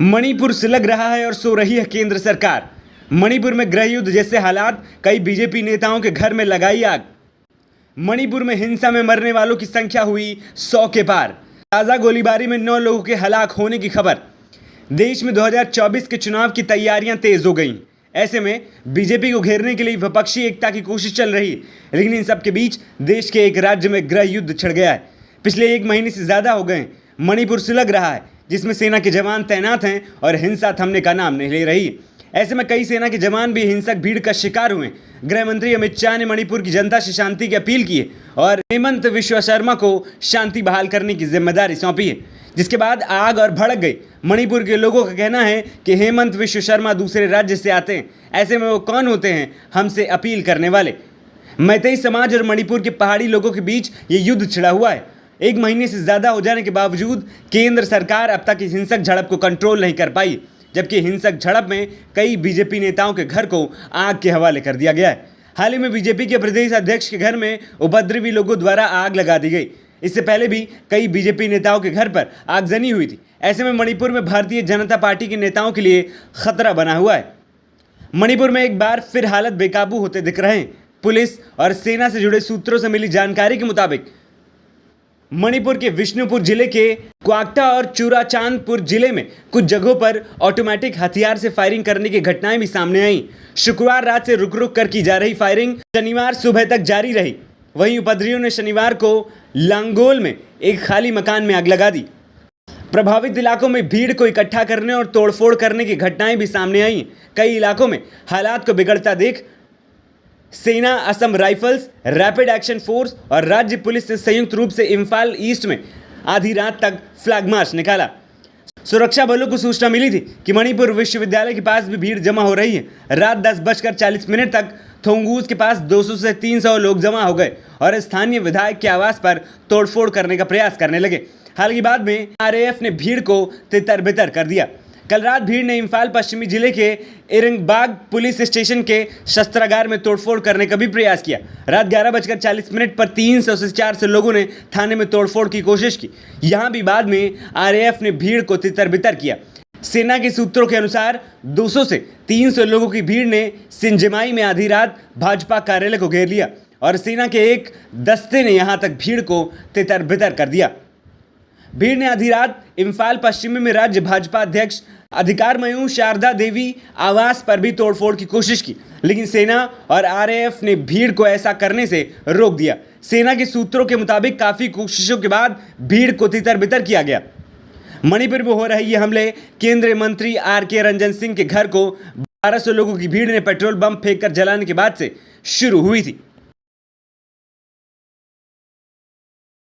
मणिपुर सुलग रहा है और सो रही है केंद्र सरकार। मणिपुर में गृह युद्ध जैसे हालात, कई बीजेपी नेताओं के घर में लगाई आग। मणिपुर में हिंसा में मरने वालों की संख्या हुई 100 के पार। ताज़ा गोलीबारी में 9 लोगों के हलाक होने की खबर। देश में 2024 के चुनाव की तैयारियां तेज हो गईं। ऐसे में बीजेपी को घेरने के लिए विपक्षी एकता की कोशिश चल रही है, लेकिन इन सब के बीच देश के एक राज्य में गृह युद्ध छिड़ गया है। पिछले 1 महीने से ज़्यादा हो गए मणिपुर सुलग रहा है, जिसमें सेना के जवान तैनात हैं और हिंसा थमने का नाम नहीं ले रही। ऐसे में कई सेना के जवान भी हिंसक भीड़ का शिकार हुए। गृह मंत्री अमित शाह ने मणिपुर की जनता से शांति की अपील की है और हेमंत विश्व शर्मा को शांति बहाल करने की जिम्मेदारी सौंपी है, जिसके बाद आग और भड़क गई। मणिपुर के लोगों का कहना है कि हेमंत विश्व शर्मा दूसरे राज्य से आते हैं, ऐसे में वो कौन होते हैं हमसे अपील करने वाले। मैतेई समाज और मणिपुर के पहाड़ी लोगों के बीच ये युद्ध छिड़ा हुआ है। 1 महीने से ज़्यादा हो जाने के बावजूद केंद्र सरकार अब तक इस हिंसक झड़प को कंट्रोल नहीं कर पाई, जबकि हिंसक झड़प में कई बीजेपी नेताओं के घर को आग के हवाले कर दिया गया है। हाल ही में बीजेपी के प्रदेश अध्यक्ष के घर में उपद्रवी लोगों द्वारा आग लगा दी गई। इससे पहले भी कई बीजेपी नेताओं के घर पर आगजनी हुई थी। ऐसे में मणिपुर में भारतीय जनता पार्टी के नेताओं के लिए खतरा बना हुआ है। मणिपुर में एक बार फिर हालत बेकाबू होते दिख रहे हैं। पुलिस और सेना से जुड़े सूत्रों से मिली जानकारी के मुताबिक मणिपुर के विष्णुपुर जिले के क्वाक्टा और चूराचांदपुर जिले में कुछ जगहों पर ऑटोमेटिक हथियार से फायरिंग करने की घटनाएं भी सामने आईं। शुक्रवार रात से रुक रुक कर की जा रही फायरिंग शनिवार सुबह तक जारी रही। वहीं उपद्रवियों ने शनिवार को लांगोल में एक खाली मकान में आग लगा दी। प्रभावित इलाकों में भीड़ को इकट्ठा करने और तोड़फोड़ करने की घटनाएं भी सामने आईं। कई इलाकों में हालात को बिगड़ता देख सेना, Assam rifles, rapid action force और राज्य पुलिस ने संयुक्त रूप से इम्फाल ईस्ट में आधी रात तक फ्लैग मार्च निकाला। सुरक्षा बलों को सूचना मिली थी कि मणिपुर विश्वविद्यालय के पास भी भीड़ जमा हो रही है। रात 10:40 तक थोंगूज के पास 200 से 300 लोग जमा हो गए और स्थानीय विधायक के आवास पर तोड़फोड़ करने का प्रयास करने लगे। हालांकि बाद में आरएएफ ने भीड़ को तितर बितर कर दिया। कल रात भीड़ ने इम्फाल पश्चिमी जिले के इरंगबाग पुलिस स्टेशन के शस्त्रागार में तोड़फोड़ करने का भी प्रयास किया। रात 11:40 पर 300 से 400 लोगों ने थाने में तोड़फोड़ की कोशिश की। यहां भी बाद में आरएएफ ने भीड़ को तितर बितर किया। सेना के सूत्रों के अनुसार 200 से 300 लोगों की भीड़ ने सिंजमाई में आधी रात भाजपा कार्यालय को घेर लिया और सेना के एक दस्ते ने यहां तक भीड़ को तितर बितर कर दिया। भीड़ ने आधी रात इम्फाल पश्चिमी में राज्य भाजपा अध्यक्ष अधिकारमयू शारदा देवी आवास पर भी तोड़फोड़ की कोशिश की, लेकिन सेना और आरएएफ ने भीड़ को ऐसा करने से रोक दिया। सेना के सूत्रों के मुताबिक काफ़ी कोशिशों के बाद भीड़ को तितर बितर किया गया। मणिपुर में हो रहे ये हमले केंद्रीय मंत्री आर.के. रंजन सिंह के घर को 1200 लोगों की भीड़ ने पेट्रोल बम फेंक कर जलाने के बाद से शुरू हुई थी।